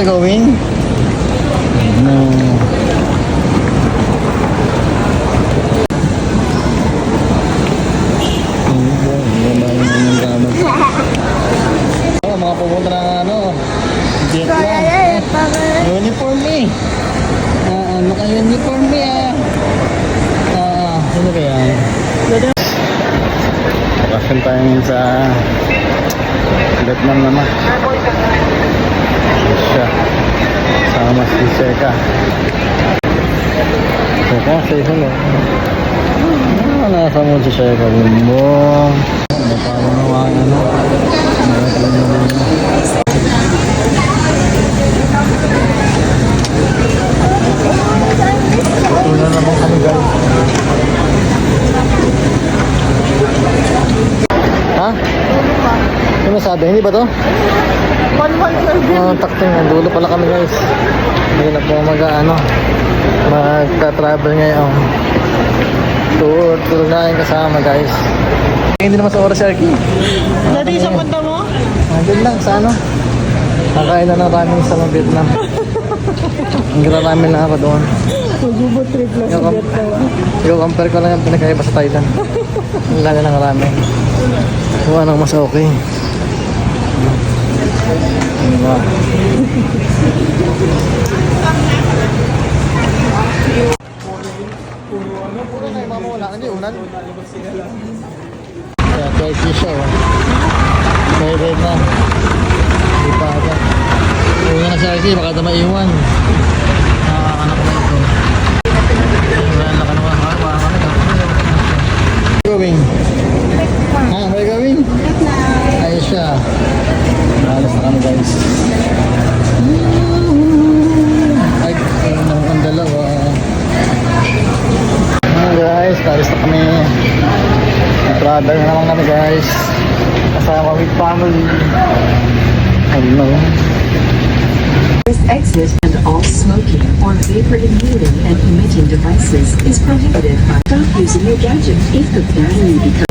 we going? No. Oh, mga pumunta ng ano, Vietnam. Uniform eh. Naka-uniform eh. Sino kaya? Bakit tayo ngayon sa Vietnam naman. Siya. Sama si Seka. Seka, say hello. Nasa mo si Seka. Bumbong. Parang nawa ano. Tuna naman kami guys. Ha? Ano masabi? Hindi ba to? Takting ng dulo pala kami guys. Hindi na po magta-travel ngayon. Tour na yung kasama guys. Hindi naman sa oras Arky. Dati sa punta mo? Nandun lang sa ano. Nakain na ng ramen sa mga Vietnam. Ang ramen na ako doon. Mag-ubot trip lang sa Vietnam. I-compare ko lang yung pinakaiba sa Thailand. Ang lala ng ramen. Kung anong mas okay. Diba? Puro na yung mamawala. Hindi unan. Kaya 12 siya oh. Pwede na. Di pa agad. Una na siya kasi baka ito maiwan. Nakakanak na ito. Wala ka naman. Going. Ha? May going? Ayos siya. Alas na kami guys. Ay, ang dalawa. Guys, talis na kami. Brother na naman kami guys. Kasama with family. Hello. This exit and all smoking or vapor inhaling and emitting devices is prohibited. Stop using your gadget if the battery becomes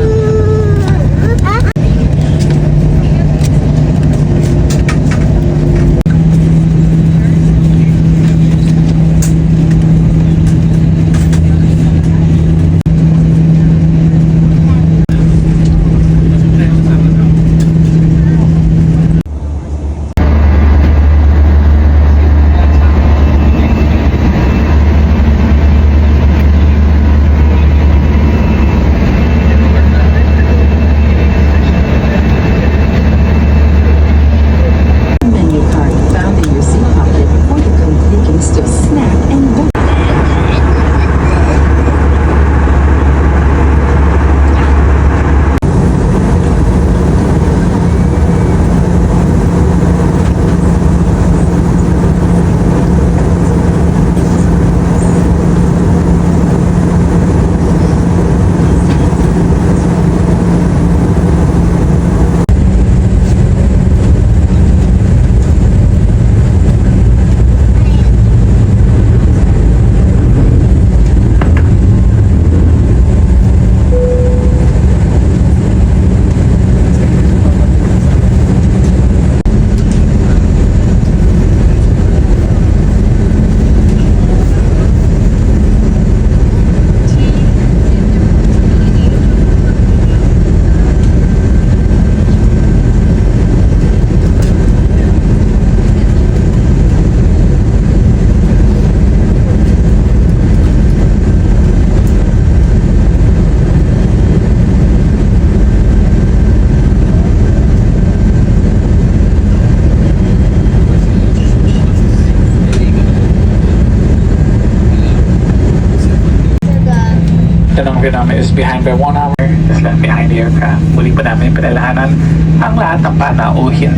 Ang view namin is behind by 1 hour. Just left behind the aircraft. Muli pa namin pinalahanan ang lahat ng panauhin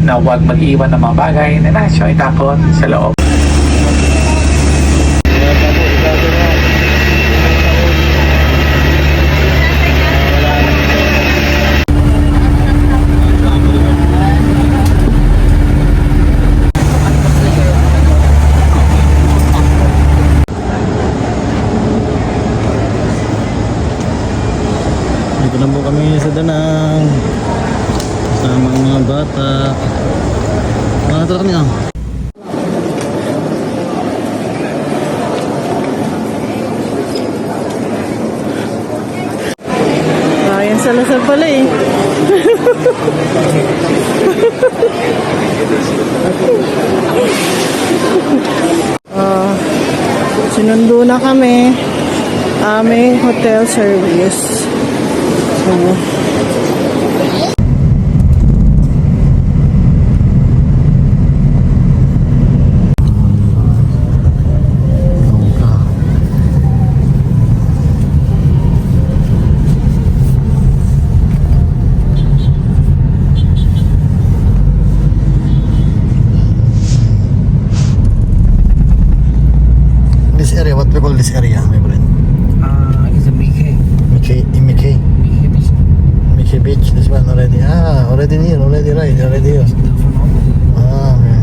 na huwag mag-iwan ng mga bagay na nasa itapon sa loob. Dito na po kami sa Danang. Kasama ang mga bata. Mga tala kami ah. pala eh. Sinundo na kami. Aming hotel service. So, This area, what we call this area, my friend? It's a Mickey. Mickey Beach. Mickey Beach, this one already. Already near, already right, already here. Okay.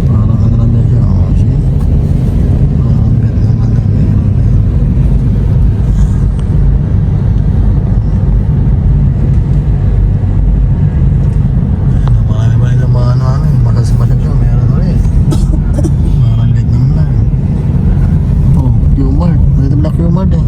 Parang ano lang siya, see? Parang Vietnam lang din. Marami pa rin yung mga makasimasan siya, meron ulit. Parang Vietnam lang. Oh, Qmart. Dito pala Qmart eh. Oh.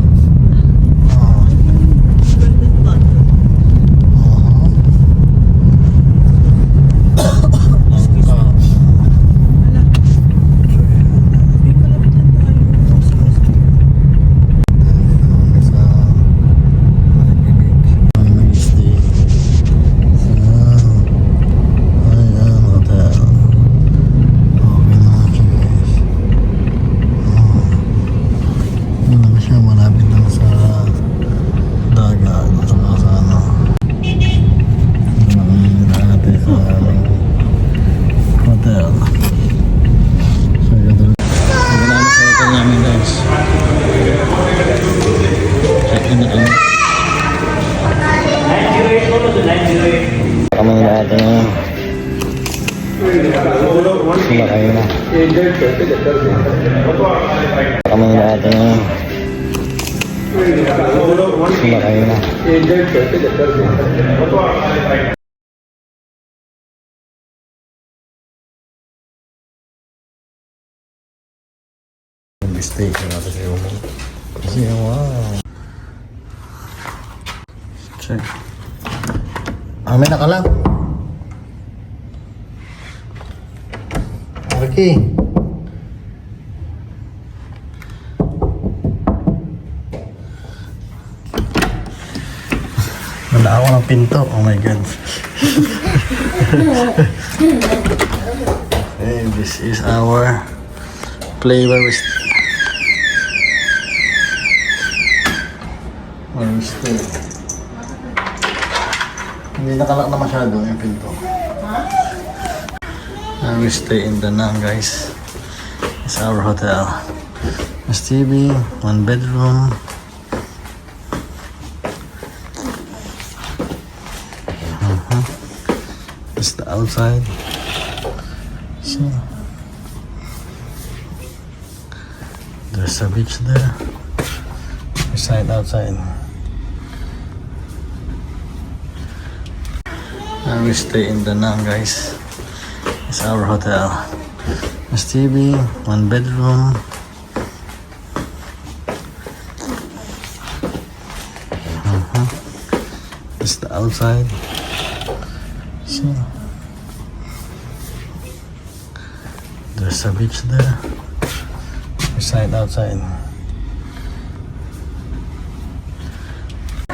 Malapit lang sa dagat at saka sa ano natin sa hotel. So gano'n namin sa hotel namin guys. Check in na kami. Kami na natin ngayon. Sila kayo na. Kami na natin ngayon. Sila kayo na. Mistake na natin sa iyo mo. Kasi wow. Check. May nakalang. Arki. Wala ako ng pinto. Oh my God. Okay, this is our flavor with stay. Hindi nakalak na masyado yung pinto. And we stay in Da Nang, guys. It's our hotel. There's TV, 1 bedroom. It's the outside. So there's a beach there. Inside, outside. And we stay in Da Nang, guys. It's our hotel. There's TV, 1 bedroom. It's the outside. So there's a beach there. Inside, outside.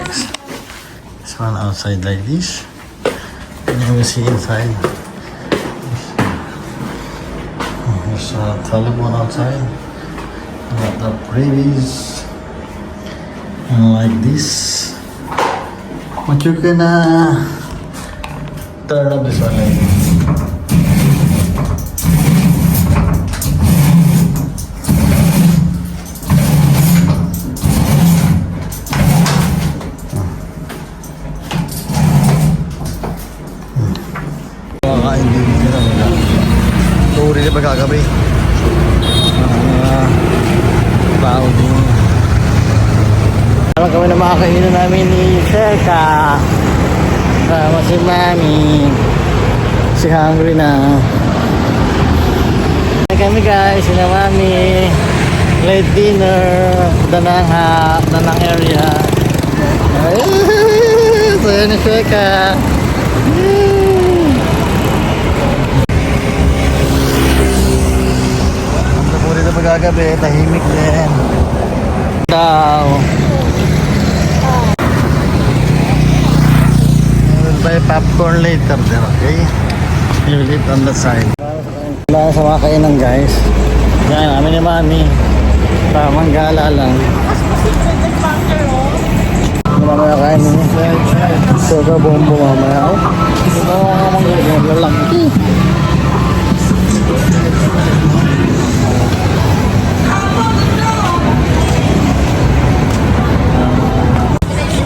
This one outside like this. And you will see inside. There's a telephone outside. Got the privys. And like this. But you can turn up this one like this. Kakain din sila mga turi na pagkagabi. Tao din. Alam kami na makakainan namin ni Sherka. Sama si Mami. Si hungry na. Kami guys, sila mami. Late dinner. Danang area. Ayun! Saya ni Sheka. Ang po dito magagabi, tahimik din. Daw. We'll buy popcorn later there, okay? You will eat on the side. Wala sa mga kainan guys. Yan, namin ni mami. Tamang gala lang. Mamaya kain mo. Soga bombo mamaya. Oh, ito mga mga lalaki.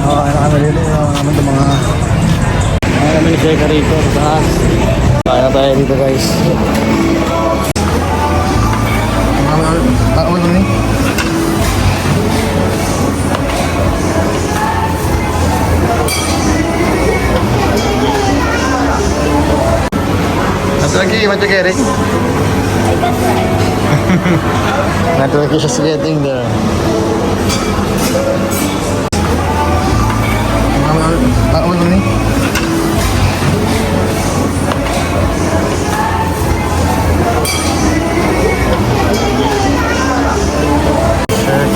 Oh, ano kami dito? Ano ito mga... Ano kami ni Sheka rito sa taas. Kaya tayo dito guys. Ano ni? Satu lagi macam Gary. Satu lagi she's getting there. Apa ni?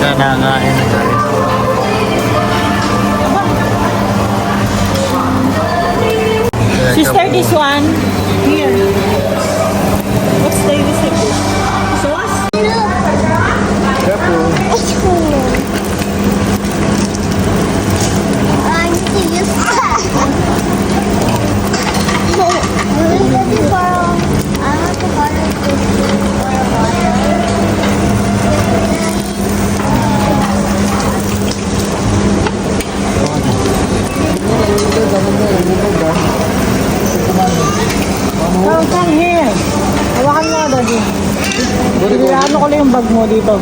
Kanangain na guys. Sister, this one. Here. What's the recipe? Sauce? Careful. It's cool. I need to use that. We need to borrow. I want to borrow this for a while. Oh, come here. Hawakan mo, Daddy. Ano ko lang yung bag mo dito.